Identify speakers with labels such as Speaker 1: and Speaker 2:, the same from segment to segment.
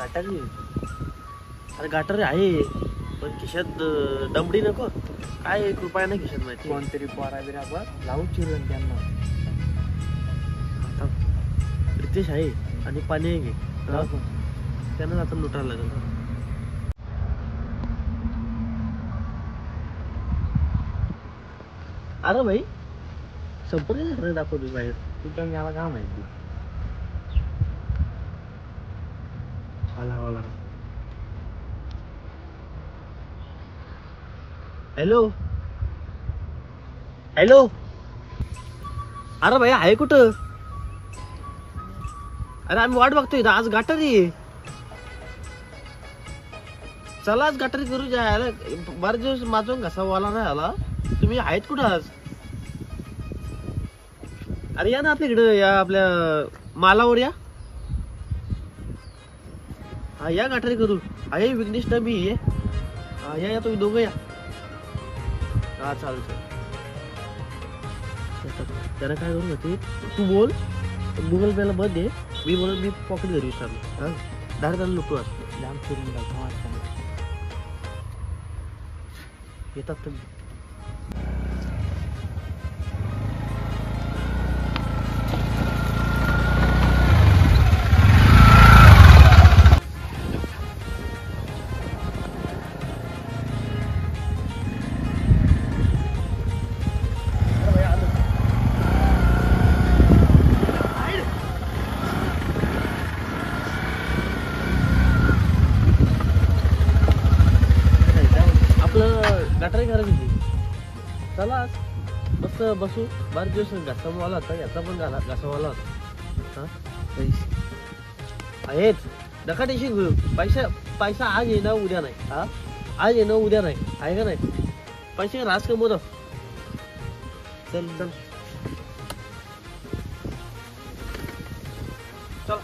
Speaker 1: गटारी अरे गटारी आहे पण खिशात दमडी नको काय 1 रुपया नाही खिशात माहिती
Speaker 2: कोणतरी पोरा बिरा लावून चिरून त्यांना
Speaker 1: आता रितेश आहे आणि पाणी आहे त्यांना आता लुटायला लागेल अरे भाई संपर्क दाखवतो बाहेर
Speaker 2: कुठं याला काय माहिती
Speaker 1: आला हॅलो हॅलो अरे भाई आहे कुठं अरे आम्ही वाट बघतोय आज गटारी चला आज गटारी करू जायला बरेच दिवस माझून घसावाला नाही आला तुम्ही आहेत कुठं आज अरे या ना आपल्याकडे या आपल्या मालावर या हा या गटारी करू आहे विघ्नेश ना मी ये हा या तुम्ही दोघं या हा चालेल त्याला काय करू होते तू बोल गुगल पेला बंद आहे मी बोलत मी पॉकेट घरी विचारलो हा डायरेक्ट लुटू असतो
Speaker 2: जाम चिरून
Speaker 1: येतात तुम्ही गटारी करायची चला मस्त बसू बरेच दिवस घासावाला होता याचा पण घासावाला होता आहेत नका टेन्शन घेऊ पैसा आज येणार उद्या नाही हा आज येणं उद्या नाही आहे का नाही पैसे रास कमवतो चल चल चल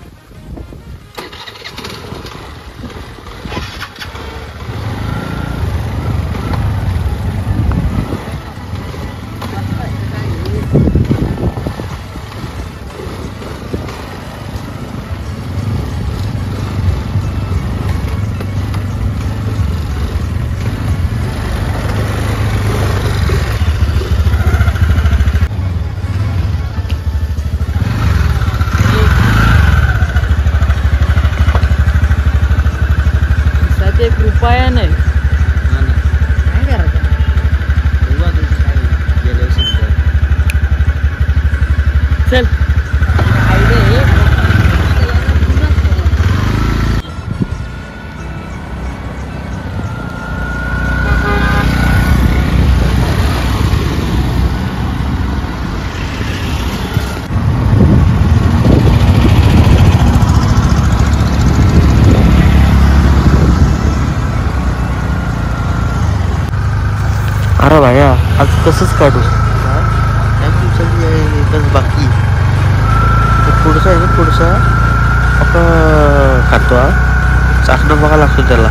Speaker 2: रुपया नाही काय करायचं चल
Speaker 1: अरे भाया आज कसंच काढू एकच बाकी पुढचा आहे ना पुढचा आपण खातो चाकणं बघा लागतो त्याला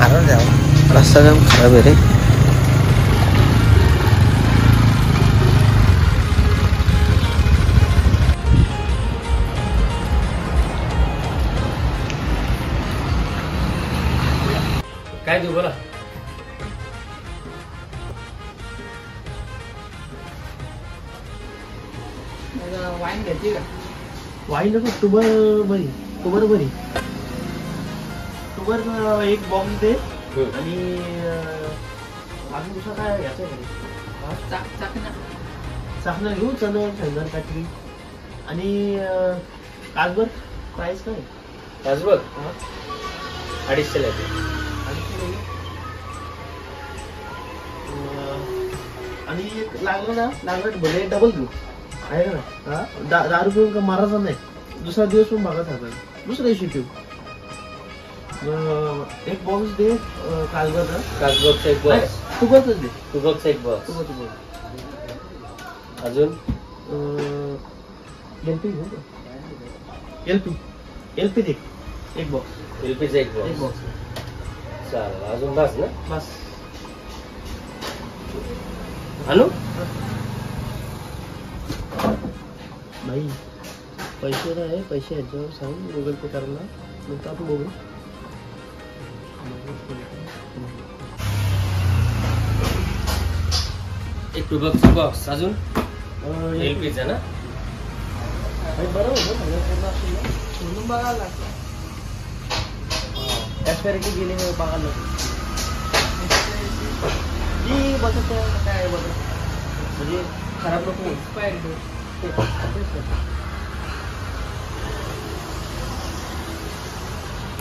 Speaker 1: अरे द्यावा रस्ता जाम खराब आहे रे
Speaker 2: काय देऊ बोला वाईन घ्यायची का
Speaker 1: वाईन नको टुबर बरी टुबर एक बॉक्स दे आणि अजून दुसरा काय घ्यायचं चाकणं घेऊ चणं शेंगदाणा काटरी आणि काजबर प्राईस काय
Speaker 2: काजबर 250 लागेल
Speaker 1: आणि एक लागलं भले डबल घेऊ आहे ना दारू पिऊन मारायचा नाही दुसरा दिवस पण बघत होता दुसऱ्या दिवशी ठेवू एक बॉक्स दे काजबरचा एक बॉक्स तुबरचा एक बॉक्स
Speaker 2: अजून
Speaker 1: एलपी दे एक बॉक्स
Speaker 2: एलपीचा एक बॉक्स चालेल अजून बस ना
Speaker 1: बस हॅलो भाई पैसे नाही, पैसे यांच्यावर सांग गुगल पे करायला, नंतर आपण बघू.
Speaker 2: एक टूबॉक्स बॉक्स अजून एलपीचा ना.
Speaker 1: बरं होतं पूर्ण असेल ना,
Speaker 2: म्हणून बघायला लागतं.
Speaker 1: एक्सपायरी गेली बघायला जी बसत काय बघ म्हणजे खराब नको.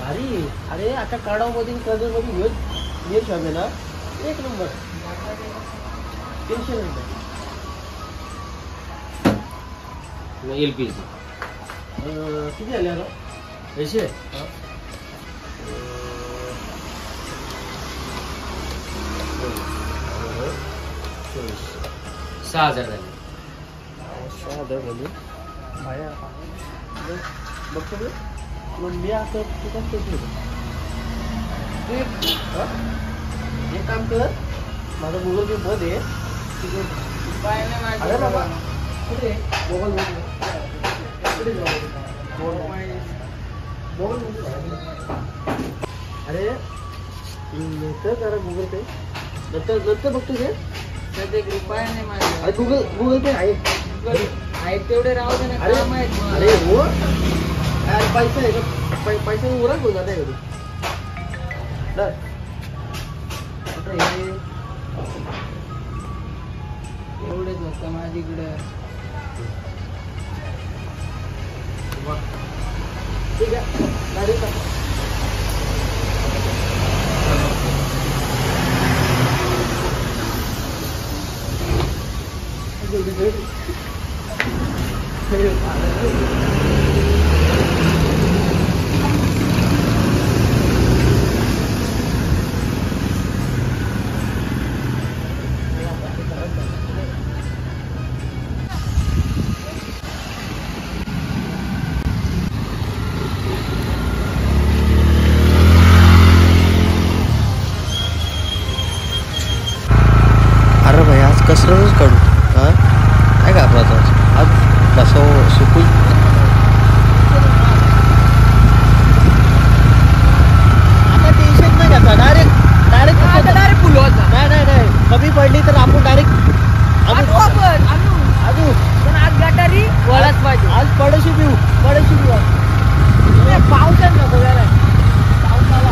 Speaker 1: अरे अरे आता काढावमध्ये कर्जमध्ये यश हवे ना, एक नंबर. टेन्शन नाही.
Speaker 2: एलपीजी
Speaker 1: किती झाले आता
Speaker 2: पैसे 6,000 झाले.
Speaker 1: 6,000 झाले भाया. बघतो मग मी असं कुठं केलं. एक काम कर, माझा गुगल पे बंद आहे. अरे बाबा कुठे मोबाईल अरे नंतर जरा गुगल पे नंतर बघतो ते.
Speaker 2: एक रुपया नाही माझ्या.
Speaker 1: गुगल पे आहे.
Speaker 2: आहे तेवढे राहू दे ना.
Speaker 1: अरे हो यार, पैसा आहे का? पैसा उराच होऊन जात आहे.
Speaker 2: एवढेच होतं माझ्याकडे.
Speaker 1: ठीक आहे गाडी का कसरतच काढू. हां काय का आपला आज बसावं सुकून. आता टेन्शन नाही घ्यायचा. डायरेक्ट फुल होता. नाही कमी पडली तर आपण डायरेक्ट अजून
Speaker 2: पण आज गटारी वळाच पाहिजे.
Speaker 1: आज पडशी पिऊ
Speaker 2: पावसात नको जरा. पावसाला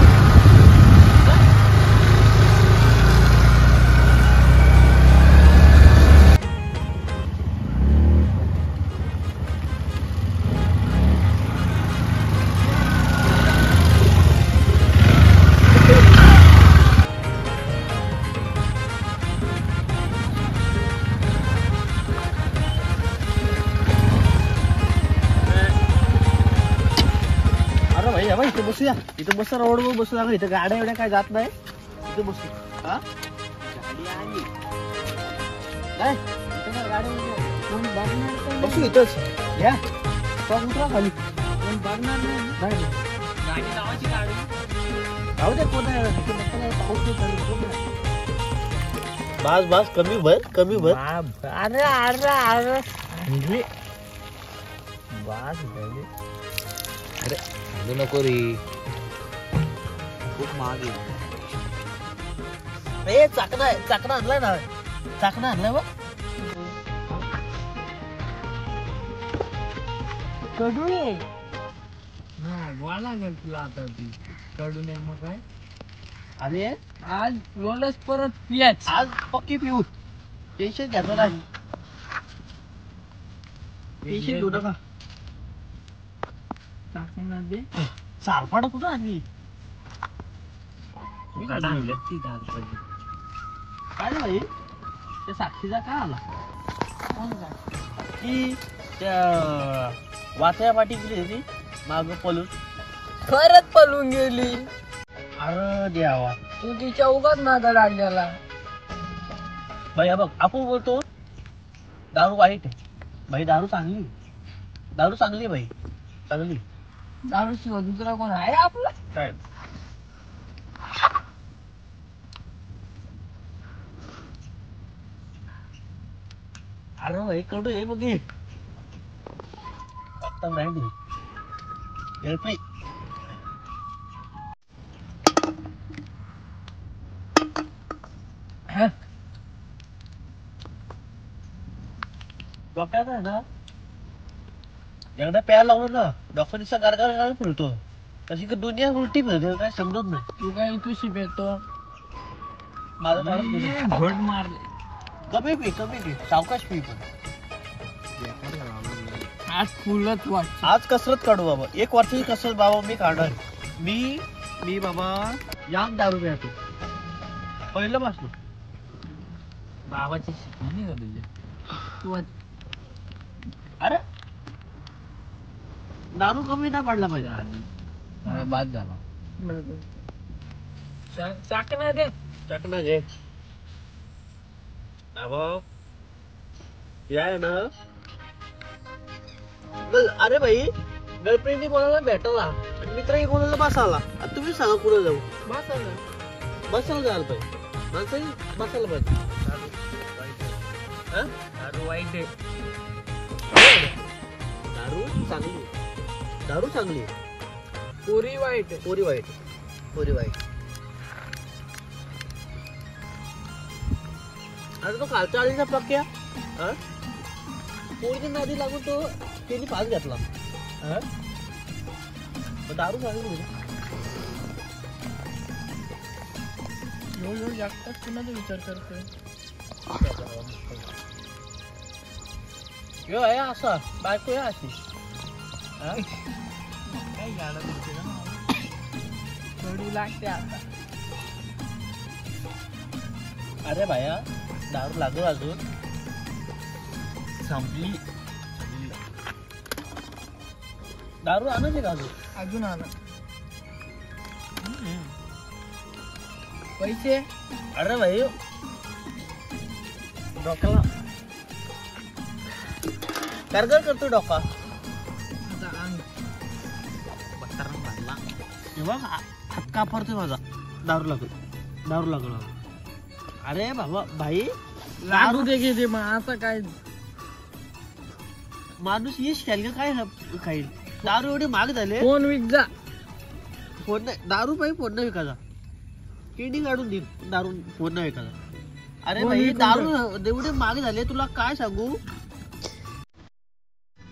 Speaker 1: इथं बसूया. इथं बस रोडवर बसूया. इथं गाड्या एवढ्या काय जात नाही. इथं बसू. हा गाडी आली नाही बसू इथंच. घ्या उतरा खाली.
Speaker 2: बघणार नाही. गाडी लावायची गाडी
Speaker 1: जाऊ दे. कोण बस कमी भर.
Speaker 2: अरे
Speaker 1: बस अरे नको रे, खूप महाग आहे. चाकणा आणलाय ना. चाकणा आणलाय बघ.
Speaker 2: कडू आहे. तुला आता ती कडू नये मग काय.
Speaker 1: अरे
Speaker 2: आज रोलच परत पियाच.
Speaker 1: आज पक्की पिऊ. टेन्शन घ्यायचं नाही. टेन्शन घेऊ नका. सारपाड कुठं आणली. काय भाई त्या साक्षीचा काय आला की त्या वाचया पाठी गेली होती माग पळून.
Speaker 2: खरंच पळून गेली.
Speaker 1: अरे देवा,
Speaker 2: तू तिच्या उगाच नादा लागलेला.
Speaker 1: भाई बघ आपण बोलतो दारू वाईट आहे भाई. दारू चांगली भाई, चांगली.
Speaker 2: दारू शिवाय दुसरा कोण आहे आपला.
Speaker 1: काय अरे भाई कडू आहे बघ हे. आता ब्रँड एलपी डॉक्टर आहे ना एकदा प्यायला लागलो ना डॉक्टरचा गारगार फिरतो तशी का दुनिया उलटी फिरते काय समजत नाही.
Speaker 2: तू काय तुशी पेतो
Speaker 1: माझं
Speaker 2: घोट मारले
Speaker 1: कमी पी सावकाश पी पण
Speaker 2: आज फुलच वाट
Speaker 1: आज कसरत काढू बाबा 1 वर्षाची कसरत बाबा मी काढणार. मी बाबा याम दारू पितो पहिलं पासून.
Speaker 2: बाबाची शिकवणी का तुझे तू
Speaker 1: अरे दारू कमी नाही पडला पाहिजे.
Speaker 2: बाद झाला चाकणा दे
Speaker 1: चकना घे बाबा या आहे ना. अरे भाई गर्लफ्रेंडनी कोणाला भेटला आणि मित्रही कोणाला बसावला. आता तुम्ही सांगा कुठे जाऊ. बसायला जायला पाहिजे माणसाही बसायला पाहिजे. हा?
Speaker 2: दारू वाईट आहे
Speaker 1: दारू चांगली
Speaker 2: पोरी वाईट आहे
Speaker 1: पोरी वाईट. अरे तो खालच्या आळीचा पक्क्या पोरीच्या नादी लागून तो त्यांनी पास घेतला. दारू चांगली
Speaker 2: एवढं जागतात कुणाचा विचार करतोय
Speaker 1: यो आहे असा बायको आहे अशी.
Speaker 2: काय गाडा दिसते ना थोडी लागते आता.
Speaker 1: अरे भाया दारू लागू अजून संपली. दारू आणायची का
Speaker 2: अजून आणा पैसे.
Speaker 1: अरे भाई डोक्याला गरगर करतो डोका. हात कापरतोय माझा. दारू लागलो. अरे बाबा भाई
Speaker 2: दारू दे घे मग आता काय
Speaker 1: माणूस यश खाईल का काय खाईल. दारू एवढे महाग झाले.
Speaker 2: फोन विक जा.
Speaker 1: फोन नाही दारू पाहिजे फोन नाही विकायचा. किडनी काढून देईल दारू फोन नाही विकायचा. अरे भाई दारू एवढे महाग झाले तुला काय सांगू.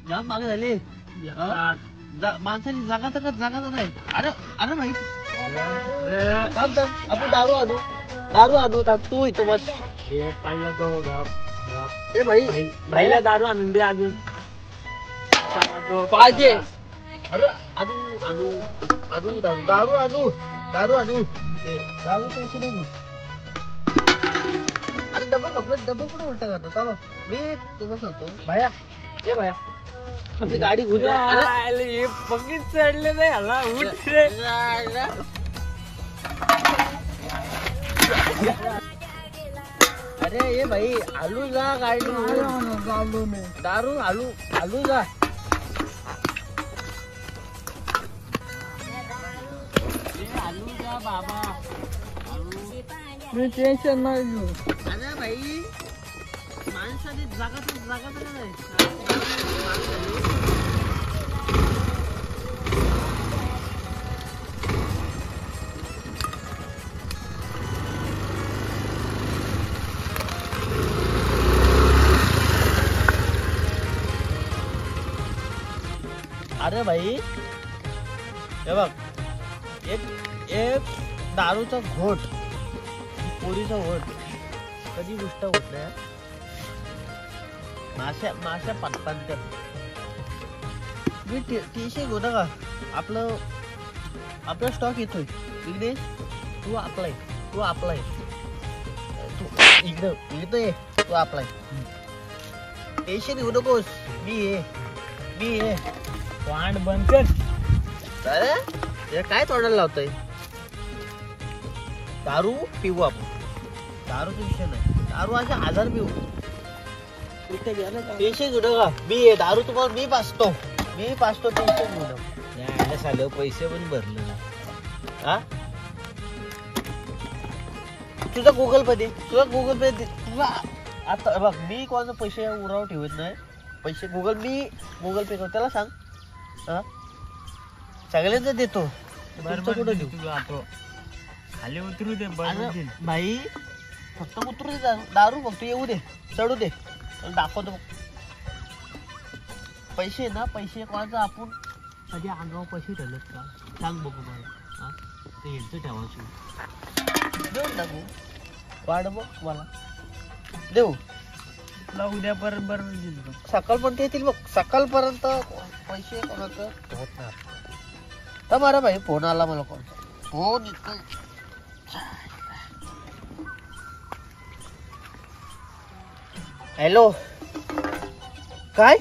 Speaker 1: जाम महाग झाले. माणसाची जागा तर नाही. अरे भाई आपण दारू आणू तू इथं बस. ए भाई भाईला दारू आणून दे अजून
Speaker 2: पाहिजे.
Speaker 1: अरे दारू पैसे नाही. अरे डबा कुठे उलटा करतो चलो मी तुला सांगतो भाया ये भाया आपली गाडी घुस.
Speaker 2: बघित चढले नाही हला उठ रे.
Speaker 1: अरे ये भाई आलू जा गाडी दारू आलू जा. आलू जा बाबा
Speaker 2: मी टेन्शन नाही घेऊ.
Speaker 1: अरे भाई माणसाने जागा तर नाही. अरे भाई हे बघ एक दारूचा घोट पोरीचा घोट कधी गोष्ट होत नाही. माश्या पानत्यात मी टीशे होता का आपला स्टॉक येतोय इकडे. तू अप्लाय तू इकडे ये तू अप्लाय. टेन्शन घेऊ नकोस. मी ये
Speaker 2: वांड बंद कर.
Speaker 1: अरे हे काय तोडायला लावतोय. दारू पिऊ आपण. दारूचा विषय नाही. दारू असे 1000 पिऊ. टेन्शन घेऊ नका. मी आहे दारू तुम्हाला मी पाचतो टेन्शन घेऊ नका.
Speaker 2: साले पैसे पण भरले ना.
Speaker 1: हा तुझा गुगल पे दे तुझा आता बघ मी कोणाचे पैसे उराव ठेवत नाही. पैसे गुगल पे करतो त्याला सांग. हा सगळ्यांना देतो. कुठं देऊ
Speaker 3: खाली उतरू दे
Speaker 1: भाई फक्त उतरू दे दारू फक्त येऊ दे चढू दे दाखवतो. पैसे ना पैसे कोणाचं आपण कधी अंगावर पैसे ठेवलेत का सांग बघू मला. हा ते यांचं ठेवायचं देऊन टाकू. वाढ बघ मला देऊ
Speaker 3: उद्यापर्यंत
Speaker 1: सकाळपर्यंत येतील बघ. सकाळपर्यंत पैसे कोणाचं होत नाही. मारा भाई फोन आला मला. फोन हॅलो काय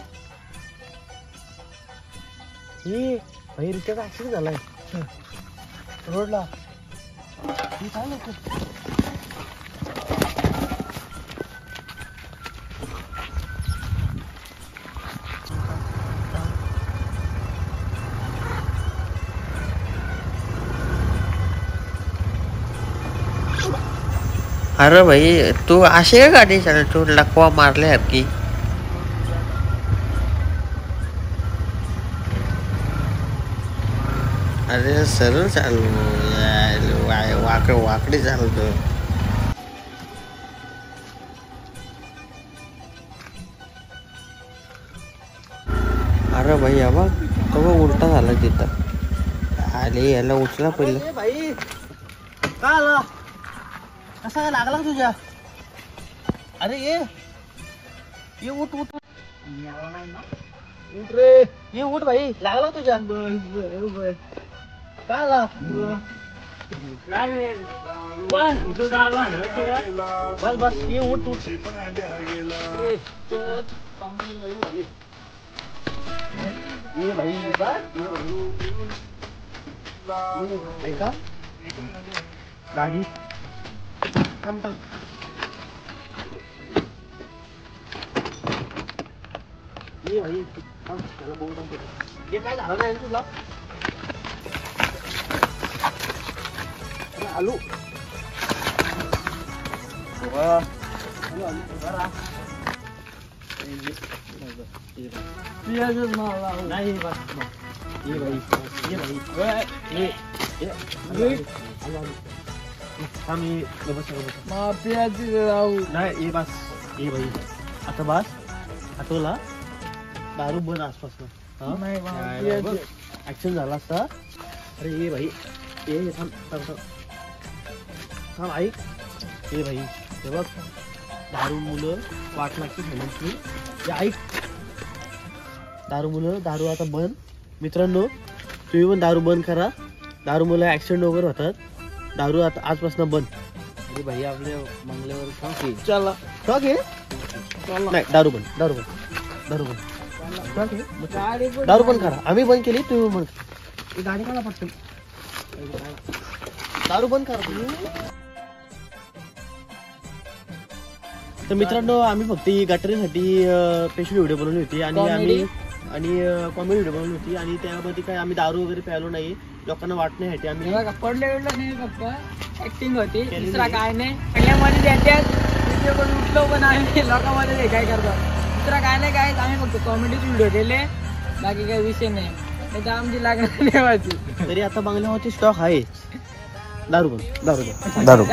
Speaker 1: हे भाई रिचाचा ऍक्सिडेंट झालाय रोडला. हे काय नको अरे भाई तू असे का गाडी चालवतो लकवा मारल्यासारखी. अरे सरळ चालू वाकडे चालतो. अरे भाई अबा तो उलटा झाला तिथं. अरे याला उचला पहिलं. भाई का आला कसा काय लागला तुझ्या. अरे ये उठ उठ उठ रे. ये उठ भाई लागला तुझ्या. काय आला बस बस ये उठ उठ. ये भाई ऐका गाडी थांब थांब. ये भाई थांब त्याला बोल थांब. हे काय झालं नाही तुला. आलू नाही ये भाई नाही ये बस ये भाई आता बस आठवला दारू बंद आसपास ऍक्शन झाला असता. अरे ये भाई ये थांब थांब थांब थांब ऐक. ये भाई हे बघ दारू मुलं वाट लागते म्हणायची. ऐक दारू मुलं दारू आता बंद. मित्रांनो तुम्ही पण दारू बंद करा. दारू मुलं ऍक्सिडेंट वगैरे होतात. दारू आता आजपासून बंद. अरे भाई आपल्या मंगल्यावर खाऊ चला का घे नाही दारू बंद दारू बंद दारू बंद दारू बंद करा. आम्ही बंद केली तुम्ही बंद. गाडी काढा पटकन. दारू बंद करा तुम्ही. तर मित्रांनो आम्ही फक्त ही गटारीसाठी स्पेशल व्हिडिओ बनवली होती आणि कॉमेडी व्हिडिओ बनवली होती आणि त्यामध्ये काय आम्ही दारू वगैरे प्यायलो नाही. लोकांना वाटण्यासाठी आम्ही
Speaker 3: पडले नाही फक्त ऍक्टिंग होती. दुसरा काय नाही सगळ्यामध्ये देतात व्हिडिओ पण उठलो पण आम्ही लोकांमध्ये काय करतो. दुसरा काय नाही काय आम्ही फक्त कॉमेडीचे व्हिडिओ केले. बाकी काही विषय नाही. त्याच्या आमची लागणार ठेवायची.
Speaker 1: तरी आता बंगल्यावरची स्टॉक आहे. दारू बंद दारू बंद
Speaker 3: दारू